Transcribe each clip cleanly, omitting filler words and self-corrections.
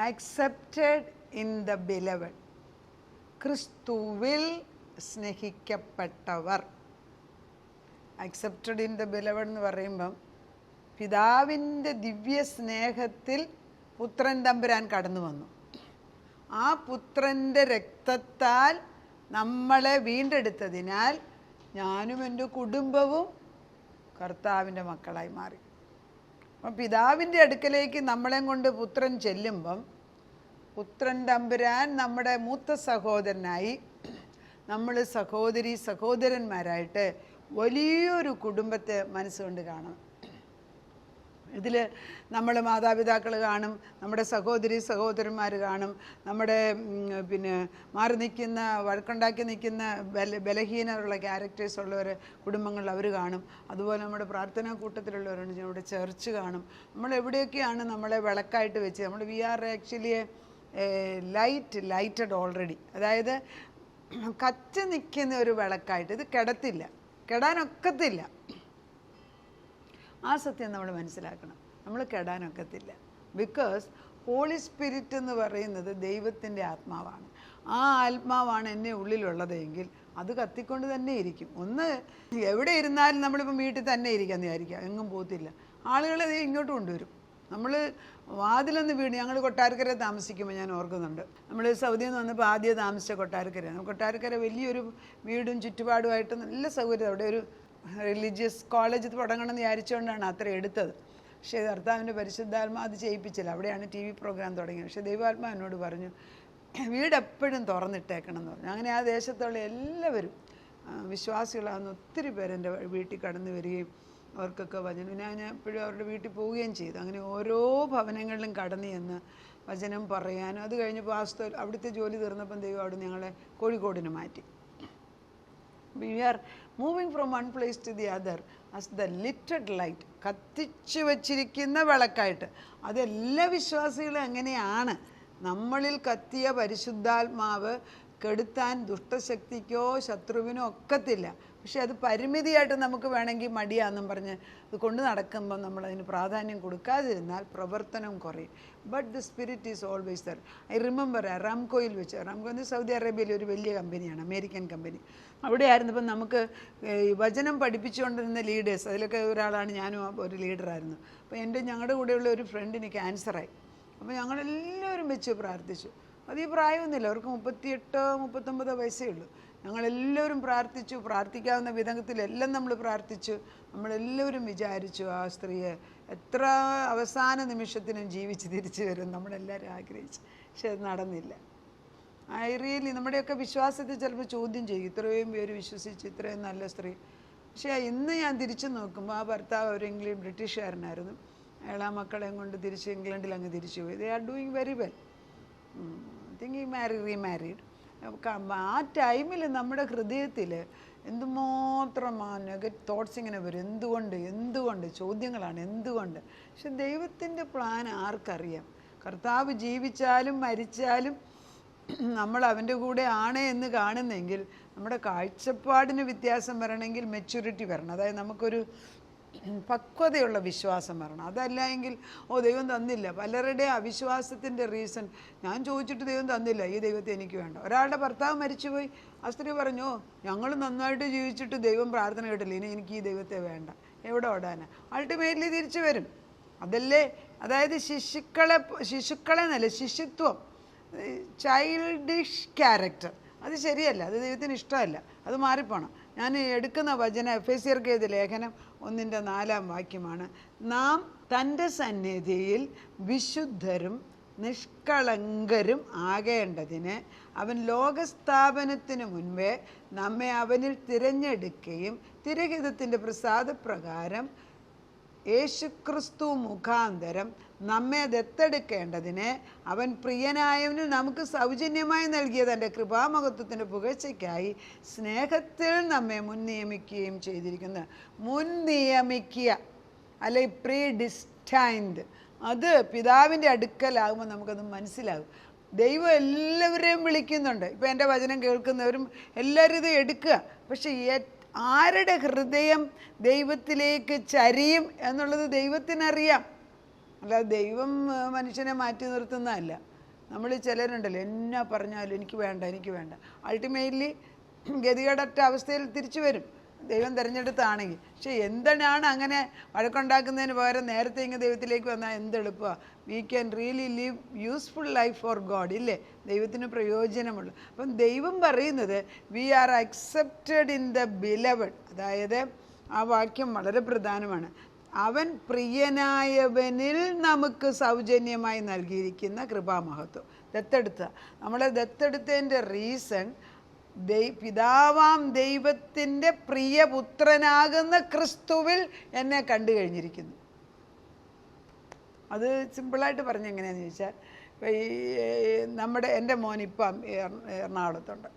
accepted in the beloved. ക്രിസ്തുവിൽ സ്നേഹിക്കപ്പെട്ടവർ. Accepted in the beloved എന്ന് പറയുമ്പം പിതാവിൻ്റെ ദിവ്യ സ്നേഹത്തിൽ പുത്രൻ തമ്പുരാൻ കടന്നു വന്നു. ആ പുത്രൻ്റെ രക്തത്താൽ നമ്മളെ വീണ്ടെടുത്തതിനാൽ ഞാനും എൻ്റെ കുടുംബവും കർത്താവിൻ്റെ മക്കളായി മാറി. അപ്പം പിതാവിൻ്റെ അടുക്കലേക്ക് നമ്മളെ കൊണ്ട് പുത്രൻ ചെല്ലുമ്പം പുത്രൻ തമ്പുരാൻ നമ്മുടെ മൂത്ത സഹോദരനായി, നമ്മൾ സഹോദരി സഹോദരന്മാരായിട്ട് വലിയൊരു കുടുംബത്തെ മനസ്സുകൊണ്ട് കാണണം. ഇതിൽ നമ്മൾ മാതാപിതാക്കൾ കാണും, നമ്മുടെ സഹോദരി സഹോദരന്മാർ കാണും, നമ്മുടെ മാറി നിൽക്കുന്ന വഴക്കുണ്ടാക്കി നിൽക്കുന്ന ബലഹീനമുള്ള ക്യാരക്ടേഴ്സ് ഉള്ളവർ കുടുംബങ്ങളിൽ അവർ കാണും. അതുപോലെ നമ്മുടെ പ്രാർത്ഥനാ കൂട്ടത്തിലുള്ളവരുണ്ട്, നമ്മുടെ ചർച്ച് കാണും. നമ്മൾ എവിടെയൊക്കെയാണ് നമ്മളെ വിളക്കായിട്ട് വെച്ച് നമ്മൾ we are actually lighted already. അതായത് കത്തി നിൽക്കുന്ന ഒരു വിളക്കായിട്ട്. ഇത് കെടാനൊക്കത്തില്ല. ആ സത്യം നമ്മൾ മനസ്സിലാക്കണം. നമ്മൾ കെടാനൊക്കത്തില്ല. ബിക്കോസ് ഹോളി സ്പിരിറ്റ് എന്ന് പറയുന്നത് ദൈവത്തിൻ്റെ ആത്മാവാണ്. ആ ആത്മാവാണ് എന്നെ ഉള്ളിലുള്ളതെങ്കിൽ അത് കത്തിക്കൊണ്ട് തന്നെ ഇരിക്കും. ഒന്ന് എവിടെ ഇരുന്നാലും നമ്മളിപ്പം വീട്ടിൽ തന്നെ ഇരിക്കാമെന്ന് വിചാരിക്കുക, എങ്ങും പോകത്തില്ല. ആളുകളെ ഇങ്ങോട്ട് കൊണ്ടുവരും. നമ്മൾ വാതിലൊന്ന് വീട്, ഞങ്ങൾ കൊട്ടാരക്കര താമസിക്കുമ്പോൾ ഞാൻ ഓർക്കുന്നുണ്ട്, നമ്മൾ സൗദിയിൽ നിന്ന് വന്നപ്പോൾ ആദ്യം താമസിച്ച കൊട്ടാരക്കരയാണ്. കൊട്ടാരക്കര വലിയൊരു വീടും ചുറ്റുപാടുമായിട്ട് നല്ല സൗകര്യം. അവിടെ ഒരു റിലീജിയസ് കോളേജ് തുടങ്ങണമെന്ന് വിചാരിച്ചുകൊണ്ടാണ് അത്ര എടുത്തത്. പക്ഷേ കർത്താവിൻ്റെ പരിശുദ്ധാത്മാ അത് ചെയ്യിപ്പിച്ചില്ല. അവിടെയാണ് TV പ്രോഗ്രാം തുടങ്ങിയത്. പക്ഷേ ദൈവാത്മാ എന്നോട് പറഞ്ഞു വീട് എപ്പോഴും തുറന്നിട്ടേക്കണം എന്ന് പറഞ്ഞു. അങ്ങനെ ആ ദേശത്തുള്ള എല്ലാവരും വിശ്വാസികളാകുന്ന ഒത്തിരി പേര് എൻ്റെ വീട്ടിൽ കടന്നു വരികയും അവർക്കൊക്കെ വചനം, ഞാൻ എപ്പോഴും അവരുടെ വീട്ടിൽ പോവുകയും ചെയ്തു. അങ്ങനെ ഓരോ ഭവനങ്ങളിലും കടന്നു ചെന്ന് വചനം പറയാനും. അത് കഴിഞ്ഞപ്പോൾ അവിടുത്തെ ജോലി തീർന്നപ്പം ദൈവം അവിടെ ഞങ്ങളെ കോഴിക്കോടിന് മാറ്റി. We are moving from one place to the other as the littered light. കത്തിച്ചു വച്ചിരിക്കുന്ന വിളക്കായിട്ട്. അതെല്ലാ വിശ്വാസികളും അങ്ങനെയാണ്. നമ്മളിൽ കത്തിയ പരിശുദ്ധാത്മാവ് കെടുത്താൻ ദുഷ്ടശക്തിക്കോ ശത്രുവിനോ ഒക്കത്തില്ല. പക്ഷെ അത് പരിമിതിയായിട്ട് നമുക്ക് വേണമെങ്കിൽ മടിയാണെന്നും പറഞ്ഞ് അത് കൊണ്ട് നടക്കുമ്പോൾ നമ്മളതിന് പ്രാധാന്യം കൊടുക്കാതിരുന്നാൽ പ്രവർത്തനം കുറയും. But the spirit is always there. I remember അറാംകോയിൽ വെച്ച്, അറാംകോ സൗദി അറേബ്യയിലെ ഒരു വലിയ കമ്പനിയാണ്, അമേരിക്കൻ കമ്പനി. അവിടെ ആയിരുന്നപ്പം നമുക്ക് വചനം പഠിപ്പിച്ചുകൊണ്ടിരുന്ന ലീഡേഴ്സ്, അതിലൊക്കെ ഒരാളാണ് ഞാനും ഒരു ലീഡറായിരുന്നു. അപ്പോൾ ഞങ്ങളുടെ കൂടെയുള്ള ഒരു ഫ്രണ്ടിന് ക്യാൻസറായി. അപ്പോൾ ഞങ്ങളെല്ലാവരും വെച്ച് പ്രാർത്ഥിച്ചു. അത് ഈ പ്രായമൊന്നുമില്ല, അവർക്ക് 38-39 വയസ്സേ ഉള്ളൂ. ഞങ്ങളെല്ലാവരും പ്രാർത്ഥിച്ചു. പ്രാർത്ഥിക്കാവുന്ന വിധത്തിലെല്ലാം നമ്മൾ പ്രാർത്ഥിച്ചു. നമ്മളെല്ലാവരും വിചാരിച്ചു ആ സ്ത്രീയെ എത്ര അവസാന നിമിഷത്തിനും ജീവിച്ച് തിരിച്ചു വരും നമ്മളെല്ലാവരും ആഗ്രഹിച്ചു. പക്ഷെ അത് നടന്നില്ല. നമ്മുടെയൊക്കെ വിശ്വാസത്തെ ചിലപ്പോൾ ചോദ്യം ചെയ്യും, ഇത്രയും പേര് വിശ്വസിച്ച് ഇത്രയും നല്ല സ്ത്രീ. പക്ഷേ ഇന്ന് ഞാൻ തിരിച്ചു നോക്കുമ്പോൾ ആ ഭർത്താവ് ഒരു ബ്രിട്ടീഷുകാരനായിരുന്നു. അയാൾ ആ മക്കളെയും കൊണ്ട് തിരിച്ച് ഇംഗ്ലണ്ടിൽ അങ്ങ് തിരിച്ചു പോയി. They are doing very well. I think remarried. ആ ടൈമിൽ നമ്മുടെ ഹൃദയത്തിൽ എന്തുമാത്രം നെഗറ്റീവ് തോട്ട്സ് ഇങ്ങനെ വരും. എന്തുകൊണ്ട് ചോദ്യങ്ങളാണ്, എന്തുകൊണ്ട്. പക്ഷെ ദൈവത്തിൻ്റെ പ്ലാൻ ആർക്കറിയാം? കർത്താവ് ജീവിച്ചാലും മരിച്ചാലും നമ്മൾ അവൻ്റെ കൂടെ ആണ് എന്ന് കാണുന്നെങ്കിൽ നമ്മുടെ കാഴ്ചപ്പാടിന് വ്യത്യാസം വരണമെങ്കിൽ മെച്യൂരിറ്റി വരണം. അതായത് നമുക്കൊരു പക്വതയുള്ള വിശ്വാസം വരണം. അതല്ല എങ്കിൽ ദൈവം തന്നില്ല. പലരുടെ അവിശ്വാസത്തിൻ്റെ റീസൺ, ഞാൻ ചോദിച്ചിട്ട് ദൈവം തന്നില്ല, ഈ ദൈവത്തെ എനിക്ക് വേണ്ട. ഒരാളുടെ ഭർത്താവ് മരിച്ചുപോയി, ആ സ്ത്രീ പറഞ്ഞു ഞങ്ങൾ നന്നായിട്ട് ജീവിച്ചിട്ട് ദൈവം പ്രാർത്ഥന കേട്ടില്ല, ഇനി എനിക്ക് ഈ ദൈവത്തെ വേണ്ട. എവിടെ ഓടാനാ? അൾട്ടിമേറ്റ്ലി തിരിച്ചു വരും. അതല്ലേ, അതായത് ശിശുക്കളെ എന്നല്ല, ശിശുത്വം, ചൈൽഡിഷ് ക്യാരക്ടർ, അത് ശരിയല്ല. അത് ദൈവത്തിന് ഇഷ്ടമല്ല. അത് മാറിപ്പോണം. ഞാൻ എടുക്കുന്ന വചന എഫേസ്യർക്ക് എഴുതിയ ലേഖനം 1:4 നാം തൻ്റെ സന്നിധിയിൽ വിശുദ്ധരും നിഷ്കളങ്കരും ആകേണ്ടതിന് അവൻ ലോകസ്ഥാപനത്തിനു മുൻപേ നമ്മെ അവനിൽ തിരഞ്ഞെടുക്കുകയും തിരഹിതത്തിൻ്റെ പ്രസാദപ്രകാരം യേശുക്രിസ്തു മുഖാന്തരം നമ്മെ ദത്തെടുക്കേണ്ടതിന് അവൻ പ്രിയനായവനിൽ നമുക്ക് സൗജന്യമായി നൽകിയ തൻ്റെ കൃപാമഹത്വത്തിൻ്റെ പുകഴ്ചയ്ക്കായി സ്നേഹത്തിൽ നമ്മെ മുൻനിയമിക്കുകയും ചെയ്തിരിക്കുന്നത്. മുൻനിയമിക്കുക അല്ലെ പ്രീ ഡിസ്റ്റൈൻഡ്, അത് പിതാവിൻ്റെ അടുക്കലാകുമ്പോൾ നമുക്കത് മനസ്സിലാകും. ദൈവം എല്ലാവരെയും വിളിക്കുന്നുണ്ട്. ഇപ്പോൾ എൻ്റെ വചനം കേൾക്കുന്നവരും എല്ലാവരും ഇത് എടുക്കുക. പക്ഷെ ആരുടെ ഹൃദയം ദൈവത്തിലേക്ക് ചരിയും എന്നുള്ളത് ദൈവത്തിനറിയാം. അല്ലാതെ ദൈവം മനുഷ്യനെ മാറ്റി നിർത്തുന്നതല്ല. നമ്മൾ ചിലരുണ്ടല്ലോ എന്നാ പറഞ്ഞാലും എനിക്ക് വേണ്ട, അൾട്ടിമേറ്റ്ലി ഗതികേടറ്റ അവസ്ഥയിൽ തിരിച്ചു വരും ദൈവം തിരഞ്ഞെടുത്താണെങ്കിൽ. പക്ഷെ എന്തിനാണ് അങ്ങനെ വഴക്കുണ്ടാക്കുന്നതിന് പകരം നേരത്തെ ഇങ്ങനെ ദൈവത്തിലേക്ക് വന്നാൽ എന്തെളുപ്പമാണ്. We can really live useful life for God, ഇല്ലേ? ദൈവത്തിന് പ്രയോജനമുള്ള. അപ്പം ദൈവം പറയുന്നത് we are accepted in the beloved. അതായത് ആ വാക്യം വളരെ പ്രധാനമാണ്. അവൻ പ്രിയനായവനിൽ നമുക്ക് സൗജന്യമായി നൽകിയിരിക്കുന്ന കൃപാമഹത്വം. നമ്മളെ ദത്തെടുത്തതിൻ്റെ റീസൺ പിതാവാം ദൈവത്തിൻ്റെ പ്രിയപുത്രനാകുന്ന ക്രിസ്തുവിൽ എന്നെ കണ്ടു കഴിഞ്ഞിരിക്കുന്നു. അത് സിമ്പിളായിട്ട് പറഞ്ഞെങ്ങനെയാണെന്ന് ചോദിച്ചാൽ, ഇപ്പോൾ എൻ്റെ മോൻ ഇപ്പം എറണാകുളത്തുണ്ട്.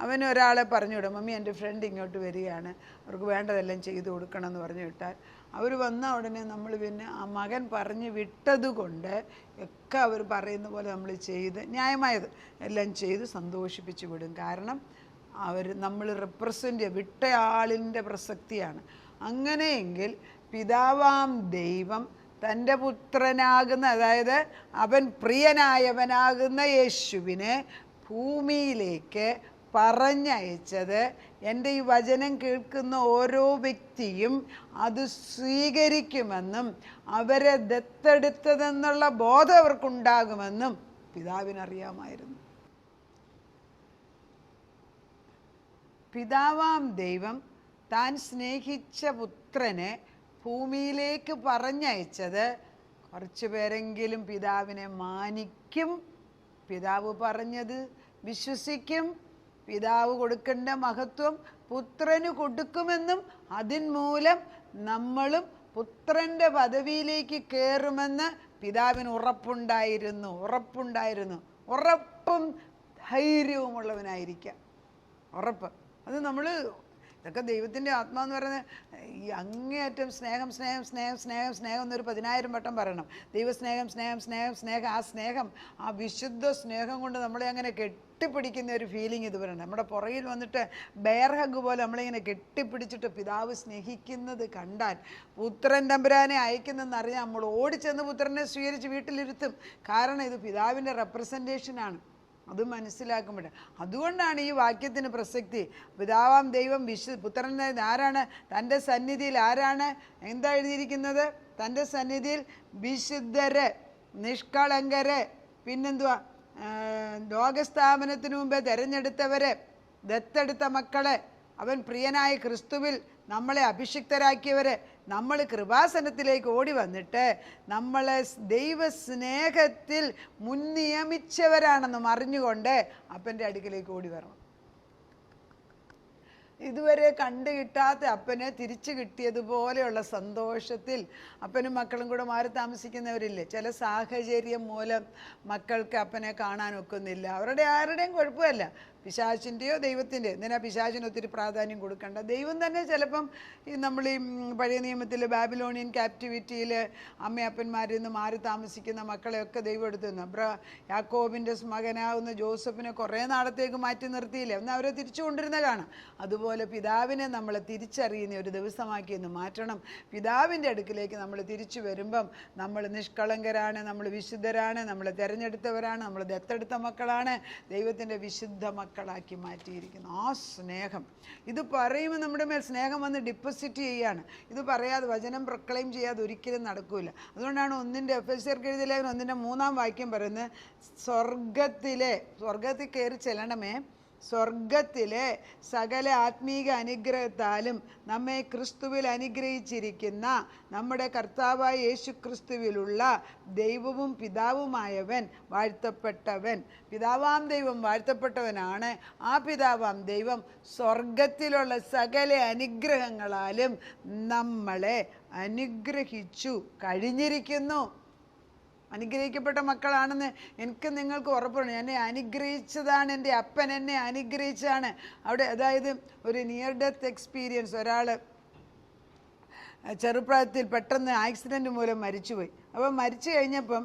അവന് ഒരാളെ പറഞ്ഞു വിടും, മമ്മി എൻ്റെ ഫ്രണ്ട് ഇങ്ങോട്ട് വരികയാണ്, അവർക്ക് വേണ്ടതെല്ലാം ചെയ്തു കൊടുക്കണം എന്ന് പറഞ്ഞു വിട്ടാൽ അവർ വന്ന ഉടനെ നമ്മൾ പിന്നെ ആ മകൻ പറഞ്ഞു വിട്ടതുകൊണ്ട് ഒക്കെ അവർ പറയുന്ന പോലെ നമ്മൾ ചെയ്ത് ന്യായമായത് എല്ലാം ചെയ്ത് സന്തോഷിപ്പിച്ച് വിടും. കാരണം നമ്മൾ റെപ്രസെൻ്റ് വിട്ടയാളിൻ്റെ പ്രസക്തിയാണ്. അങ്ങനെയെങ്കിൽ പിതാവാം ദൈവം തൻ്റെ പുത്രനാകുന്ന, അതായത് അവൻ പ്രിയനായവനാകുന്ന യേശുവിനെ ഭൂമിയിലേക്ക് പറഞ്ഞയച്ചത് എൻ്റെ ഈ വചനം കേൾക്കുന്ന ഓരോ വ്യക്തിയും അത് സ്വീകരിക്കുമെന്നും അവരെ ദത്തെടുത്തതെന്നുള്ള ബോധം അവർക്കുണ്ടാകുമെന്നും പിതാവിനറിയാമായിരുന്നു. പിതാവാം ദൈവം താൻ സ്നേഹിച്ച പുത്രനെ ഭൂമിയിലേക്ക് പറഞ്ഞയച്ചത് കുറച്ച് പേരെങ്കിലും പിതാവിനെ മാനിക്കും, പിതാവ് പറഞ്ഞത് വിശ്വസിക്കും, പിതാവ് കൊടുക്കേണ്ട മഹത്വം പുത്രന് കൊടുക്കുമെന്നും അതിന്മൂലം നമ്മളും പുത്രൻ്റെ പദവിയിലേക്ക് കയറുമെന്ന് പിതാവിന് ഉറപ്പുണ്ടായിരുന്നു. ഉറപ്പും ധൈര്യവുമുള്ളവനായിരിക്കാം. ഉറപ്പ്. അത് ഇതൊക്കെ ദൈവത്തിൻ്റെ ആത്മാവെന്ന് പറയുന്നത് ഈ അങ്ങേയറ്റം സ്നേഹം എന്നൊരു 10,000 വട്ടം പറയണം. ദൈവസ്നേഹം, ആ വിശുദ്ധ സ്നേഹം കൊണ്ട് നമ്മളെ അങ്ങനെ കെട്ടിപ്പിടിക്കുന്ന ഒരു ഫീലിംഗ് ഇത് പറയണം. നമ്മുടെ പുറകിൽ വന്നിട്ട് ബെയർ ഹഗ് പോലെ നമ്മളിങ്ങനെ കെട്ടിപ്പിടിച്ചിട്ട് പിതാവ് സ്നേഹിക്കുന്നത് കണ്ടാൽ, പുത്രൻ തമ്പുരാനെ അയക്കുന്നെന്നറിയാൻ നമ്മൾ ഓടിച്ചെന്ന് പുത്രനെ സ്വീകരിച്ച് വീട്ടിലിരുത്തും. കാരണം ഇത് പിതാവിൻ്റെ റെപ്രസെൻറ്റേഷനാണ്. അത് മനസ്സിലാക്കുമ്പോൾ അതുകൊണ്ടാണ് ഈ വാക്യത്തിന് പ്രസക്തി. പിതാവാം ദൈവം പുത്രൻ ആരാണ്? തൻ്റെ സന്നിധിയിൽ ആരാണ്? എന്താ എഴുതിയിരിക്കുന്നത്? തൻ്റെ സന്നിധിയിൽ വിശുദ്ധര്, നിഷ്കളങ്കര്, പിന്നെന്തുവാ, ലോകസ്ഥാപനത്തിനു മുമ്പേ തിരഞ്ഞെടുത്തവര്, ദത്തെടുത്ത മക്കള്, അവൻ പ്രിയനായ ക്രിസ്തുവിൽ നമ്മളെ അഭിഷിക്തരാക്കിയവര്, നമ്മൾ കൃപാസനത്തിലേക്ക് ഓടി വന്നിട്ട് നമ്മളെ ദൈവസ്നേഹത്തിൽ മുൻനിയമിച്ചവരാണെന്നും അറിഞ്ഞുകൊണ്ട് അപ്പൻ്റെ അടുക്കിലേക്ക് ഓടി വരണം. ഇതുവരെ കണ്ടു കിട്ടാത്ത അപ്പനെ തിരിച്ചു കിട്ടിയതുപോലെയുള്ള സന്തോഷത്തിൽ അപ്പനും മക്കളും കൂടെ മാറി താമസിക്കുന്നവരില്ലേ? ചില സാഹചര്യം മൂലം മക്കൾക്ക് അപ്പനെ കാണാൻ ഒക്കുന്നില്ല. ആരുടെയും കുഴപ്പമല്ല, പിശാചിൻ്റെയോ ദൈവത്തിൻ്റെയോ. എന്തിനാ പിശാചിന് ഒത്തിരി പ്രാധാന്യം കൊടുക്കണ്ട? ദൈവം തന്നെ ചിലപ്പം നമ്മൾ ഈ പഴയ നിയമത്തിൽ ബാബിലോണിയൻ ക്യാപ്റ്റിവിറ്റിയിൽ അമ്മയപ്പന്മാരിൽ നിന്ന് മാറി താമസിക്കുന്ന മക്കളെയൊക്കെ ദൈവം എടുത്തു നിന്ന് യാക്കോബിൻ്റെ മകനാകുന്ന ജോസഫിനെ കുറേ നാളത്തേക്ക് മാറ്റി നിർത്തിയില്ലേ? എന്നാൽ അവരെ തിരിച്ചു കൊണ്ടിരുന്ന കാണാം. അതുപോലെ പിതാവിനെ നമ്മൾ തിരിച്ചറിയുന്ന ഒരു ദിവസമാക്കി എന്ന് മാറ്റണം. പിതാവിൻ്റെ അടുക്കിലേക്ക് നമ്മൾ തിരിച്ചു വരുമ്പം നമ്മൾ നിഷ്കളങ്കരാണ്, നമ്മൾ വിശുദ്ധരാണ്, നമ്മൾ തിരഞ്ഞെടുത്തവരാണ്, നമ്മൾ ദത്തെടുത്ത മക്കളാണ്, ദൈവത്തിൻ്റെ വിശുദ്ധ മക്കളാക്കി മാറ്റിയിരിക്കുന്നു. ആ സ്നേഹം ഇത് പറയുമ്പോൾ നമ്മുടെ മേൽ സ്നേഹം വന്ന് ഡിപ്പോസിറ്റ് ചെയ്യാണ്. ഇത് പറയാതെ, വചനം പ്രൊക്ലെയിം ചെയ്യാതെ ഒരിക്കലും നടക്കൂല. അതുകൊണ്ടാണ് എഫെസ്യർക്ക് എഴുതിയ ലേഖനം 1:3 വാക്യം പറയുന്നത്, സ്വർഗത്തിൽ കയറി ചെല്ലണമേ, സ്വർഗത്തിലെ സകല ആത്മീക അനുഗ്രഹത്താലും നമ്മെ ക്രിസ്തുവിൽ അനുഗ്രഹിച്ചിരിക്കുന്ന നമ്മുടെ കർത്താവായ യേശു ക്രിസ്തുവിലുള്ള ദൈവവും പിതാവുമായവൻ വാഴ്ത്തപ്പെട്ടവൻ. പിതാവാം ദൈവം വാഴ്ത്തപ്പെട്ടവനാണ്. ആ പിതാവാം ദൈവം സ്വർഗത്തിലുള്ള സകല അനുഗ്രഹങ്ങളാലും നമ്മളെ അനുഗ്രഹിച്ചു കഴിഞ്ഞിരിക്കുന്നു. അനുഗ്രഹിക്കപ്പെട്ട മക്കളാണെന്ന് എനിക്ക് നിങ്ങൾക്ക് ഉറപ്പാണ്. എന്നെ അനുഗ്രഹിച്ചതാണ്, എൻ്റെ അപ്പൻ എന്നെ അനുഗ്രഹിച്ചതാണ്. അതായത് ഒരു നിയർ ഡെത്ത് എക്സ്പീരിയൻസ്, ഒരാൾ ചെറുപ്രായത്തിൽ പെട്ടെന്ന് ആക്സിഡൻറ്റ് മൂലം മരിച്ചുപോയി. അപ്പം മരിച്ചു കഴിഞ്ഞപ്പം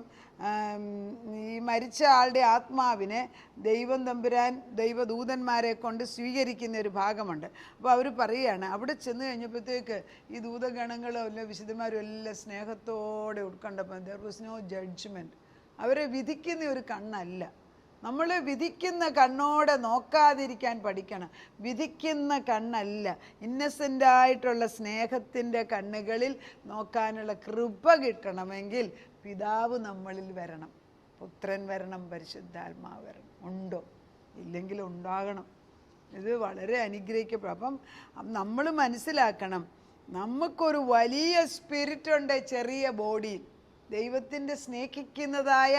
ഈ മരിച്ച ആളുടെ ആത്മാവിനെ ദൈവം തമ്പുരാൻ ദൈവദൂതന്മാരെ കൊണ്ട് സ്വീകരിക്കുന്ന ഒരു ഭാഗമുണ്ട്. അപ്പോൾ അവർ പറയുകയാണ്, അവിടെ ചെന്ന് കഴിഞ്ഞപ്പോഴത്തേക്ക് ഈ ദൂതഗണങ്ങളും എല്ലാം വിശുദ്ധന്മാരും എല്ലാം സ്നേഹത്തോടെ ഉൾക്കൊണ്ടപ്പോൾ ദെർ വാസ് നോ ജഡ്ജ്മെൻറ്റ്. അവരെ വിധിക്കുന്ന ഒരു കണ്ണല്ല. നമ്മൾ വിധിക്കുന്ന കണ്ണോടെ നോക്കാതിരിക്കാൻ പഠിക്കണം. വിധിക്കുന്ന കണ്ണല്ല, ഇന്നസെൻ്റായിട്ടുള്ള സ്നേഹത്തിൻ്റെ കണ്ണുകളിൽ നോക്കാനുള്ള കൃപ കിട്ടണമെങ്കിൽ പിതാവ് നമ്മളിൽ വരണം, പുത്രൻ വരണം, പരിശുദ്ധാത്മാവ് വരണം. ഉണ്ടോ? ഇല്ലെങ്കിൽ ഉണ്ടാകണം. ഇത് വളരെ അനുഗ്രഹിക്കപ്പെടും. അപ്പം നമ്മൾ മനസ്സിലാക്കണം, നമുക്കൊരു വലിയ സ്പിരിറ്റ് ഉണ്ട് ചെറിയ ബോഡിയിൽ. ദൈവത്തിൻ്റെ സ്നേഹിക്കുന്നതായ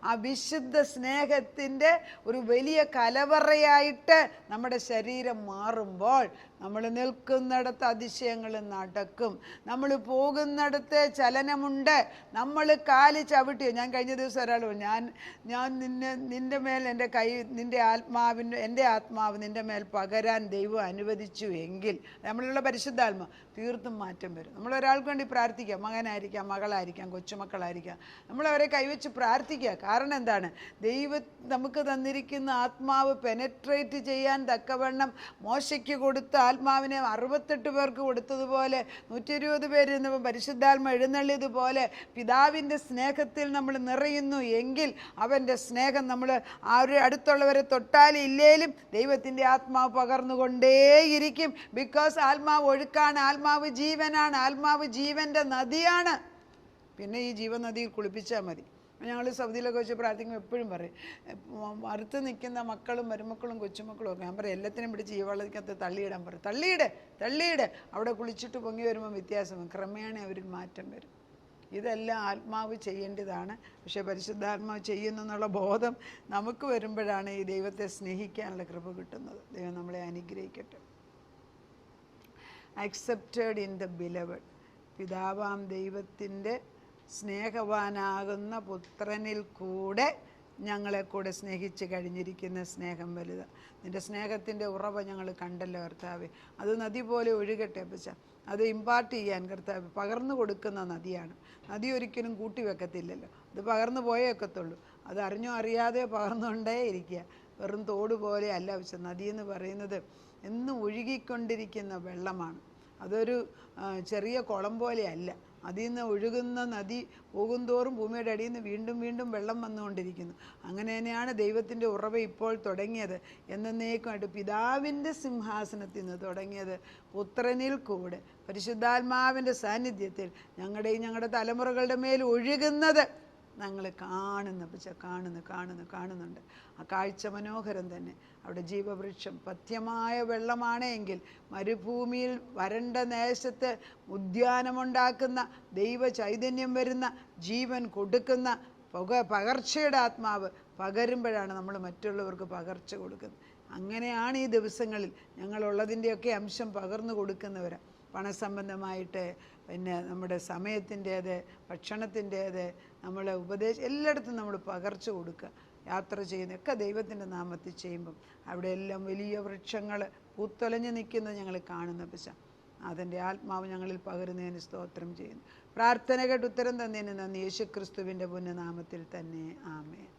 ആ വിശുദ്ധ സ്നേഹത്തിൻ്റെ ഒരു വലിയ കലവറയായിട്ട് നമ്മുടെ ശരീരം മാറുമ്പോൾ നമ്മൾ നിൽക്കുന്നിടത്ത് അതിശയങ്ങൾ നടക്കും. നമ്മൾ പോകുന്നിടത്ത് ചലനമുണ്ട്. നമ്മൾ കാല് ചവിട്ടിയോ? ഞാൻ കഴിഞ്ഞ ദിവസം ഒരാൾ ഞാൻ നിൻ്റെ മേൽ എൻ്റെ ആത്മാവ് നിൻ്റെ മേൽ പകരാൻ ദൈവം അനുവദിച്ചു എങ്കിൽ, നമ്മളുള്ള പരിശുദ്ധാത്മ തീർത്തും മാറ്റം വരും. നമ്മളൊരാൾക്ക് വേണ്ടി പ്രാർത്ഥിക്കാം, മകനായിരിക്കാം, മകളായിരിക്കാം, കൊച്ചുമക്കളായിരിക്കാം, നമ്മളവരെ കൈവച്ച് പ്രാർത്ഥിക്കുക. കാരണം എന്താണ്? ദൈവം നമുക്ക് തന്നിരിക്കുന്ന ആത്മാവ് പെനട്രേറ്റ് ചെയ്യാൻ തക്കവണ്ണം മോശയ്ക്ക് കൊടുത്ത ആത്മാവിനെ 68 പേർക്ക് കൊടുത്തതുപോലെ 120 പേര് ഇന്ന് പരിശുദ്ധാത്മ എഴുന്നള്ളിയതുപോലെ പിതാവിൻ്റെ സ്നേഹത്തിൽ നമ്മൾ നിറയുന്നു എങ്കിൽ അവൻ്റെ സ്നേഹം നമ്മൾ അടുത്തുള്ളവരെ തൊട്ടാലും ഇല്ലേലും ദൈവത്തിൻ്റെ ആത്മാവ് പകർന്നുകൊണ്ടേയിരിക്കും. ബിക്കോസ് ആത്മാവ് ഒഴുക്കാണ്, ആത്മാവ് ജീവനാണ്, ആത്മാവ് ജീവൻ്റെ നദിയാണ്. പിന്നെ ഈ ജീവനദിയിൽ കുളിപ്പിച്ചാൽ മതി. ഞങ്ങൾ സൗദിയിലൊക്കെ വെച്ച് പ്രാർത്ഥിക്കുമ്പോൾ എപ്പോഴും പറയും, അടുത്ത് നിൽക്കുന്ന മക്കളും മരുമക്കളും കൊച്ചുമക്കളും ഒക്കെ ഞാൻ പറയും എല്ലാത്തിനും പിടിച്ച് ഈ വെള്ളത്തിനകത്ത് തള്ളിയിടാൻ പറയും. തള്ളിയിട് അവിടെ കുളിച്ചിട്ട് പൊങ്ങി വരുമ്പോൾ വ്യത്യാസം, ക്രമേണ അവരിൽ മാറ്റം വരും. ഇതെല്ലാം ആത്മാവ് ചെയ്യേണ്ടതാണ്. പക്ഷേ പരിശുദ്ധാത്മാവ് ചെയ്യുന്നു എന്നുള്ള ബോധം നമുക്ക് വരുമ്പോഴാണ് ഈ ദൈവത്തെ സ്നേഹിക്കാനുള്ള കൃപ കിട്ടുന്നത്. ദൈവം നമ്മളെ അനുഗ്രഹിക്കട്ടെ. Accepted in the beloved. പിതാവാം ദൈവത്തിൻ്റെ സ്നേഹവാനാകുന്ന പുത്രനിൽ കൂടെ ഞങ്ങളെ കൂടെ സ്നേഹിച്ച് കഴിഞ്ഞിരിക്കുന്ന സ്നേഹം വലുത്. നിൻ്റെ സ്നേഹത്തിൻ്റെ ഉറവ ഞങ്ങൾ കണ്ടല്ലോ കർത്താവേ. അത് നദി പോലെ ഒഴുകട്ടെ അപ്പച്ച. അത് ഇമ്പാർട്ട് ചെയ്യാൻ കർത്താവ് പകർന്നു കൊടുക്കുന്ന നദിയാണ്. നദി ഒരിക്കലും കൂട്ടി വെക്കത്തില്ലല്ലോ, അത് പകർന്നു പോയേക്കത്തുള്ളൂ. അത് അറിഞ്ഞോ അറിയാതെ പകർന്നുകൊണ്ടേ ഇരിക്കുക. വെറും തോട് പോലെ അല്ല അപ്പച്ച. നദി എന്ന് പറയുന്നത് എന്നും ഒഴുകിക്കൊണ്ടിരിക്കുന്ന വെള്ളമാണ്. അതൊരു ചെറിയ കുളം പോലെയല്ല. അതിൽ നിന്ന് ഒഴുകുന്ന നദി പോകുന്തോറും ഭൂമിയുടെ അടിയിൽ നിന്ന് വീണ്ടും വീണ്ടും വെള്ളം വന്നുകൊണ്ടിരിക്കുന്നു. അങ്ങനെ തന്നെയാണ് ദൈവത്തിൻ്റെ ഉറവ ഇപ്പോൾ തുടങ്ങിയത്. എന്നേക്കുമായിട്ട് പിതാവിൻ്റെ സിംഹാസനത്തിൽ നിന്ന് തുടങ്ങിയത് പുത്രനിൽ കൂടെ പരിശുദ്ധാത്മാവിൻ്റെ സാന്നിധ്യത്തിൽ ഞങ്ങളുടെ തലമുറകളുടെ മേൽ ഒഴുകുന്നത് ഞങ്ങൾ കാണുന്നുണ്ട്. ആ കാഴ്ച മനോഹരം തന്നെ. അവിടെ ജീവവൃക്ഷം പഥ്യമായ വെള്ളമാണെങ്കിൽ മരുഭൂമിയിൽ വരണ്ട ദേശത്ത് ഉദ്യാനമുണ്ടാക്കുന്ന ദൈവ ചൈതന്യം വരുന്ന ജീവൻ കൊടുക്കുന്ന പകർച്ചയുടെ ആത്മാവ് പകരുമ്പോഴാണ് നമ്മൾ മറ്റുള്ളവർക്ക് പകർച്ച കൊടുക്കുന്നത്. അങ്ങനെയാണ് ഈ ദിവസങ്ങളിൽ ഞങ്ങളുള്ളതിൻ്റെയൊക്കെ അംശം പകർന്നു കൊടുക്കുന്നവരാണ്. പണസംബന്ധമായിട്ട്, പിന്നെ നമ്മുടെ സമയത്തിൻ്റേത്, ഭക്ഷണത്തിൻ്റേത്, നമ്മളെ എല്ലായിടത്തും നമ്മൾ പകർച്ച കൊടുക്കുക. യാത്ര ചെയ്യുന്നതൊക്കെ ദൈവത്തിൻ്റെ നാമത്തിൽ ചെയ്യുമ്പം അവിടെ എല്ലാം വലിയ വൃക്ഷങ്ങൾ പൂത്തൊലഞ്ഞ് നിൽക്കുന്നത് ഞങ്ങൾ കാണുന്ന പിശ. അതിൻ്റെ ആത്മാവ് ഞങ്ങളിൽ പകരുന്നതിന് സ്തോത്രം ചെയ്യുന്നു. പ്രാർത്ഥന കേട്ട് ഉത്തരം തന്നതിന് നന്ദി. യേശുക്രിസ്തുവിൻ്റെ പുണ്യനാമത്തിൽ തന്നെ. ആമേൻ.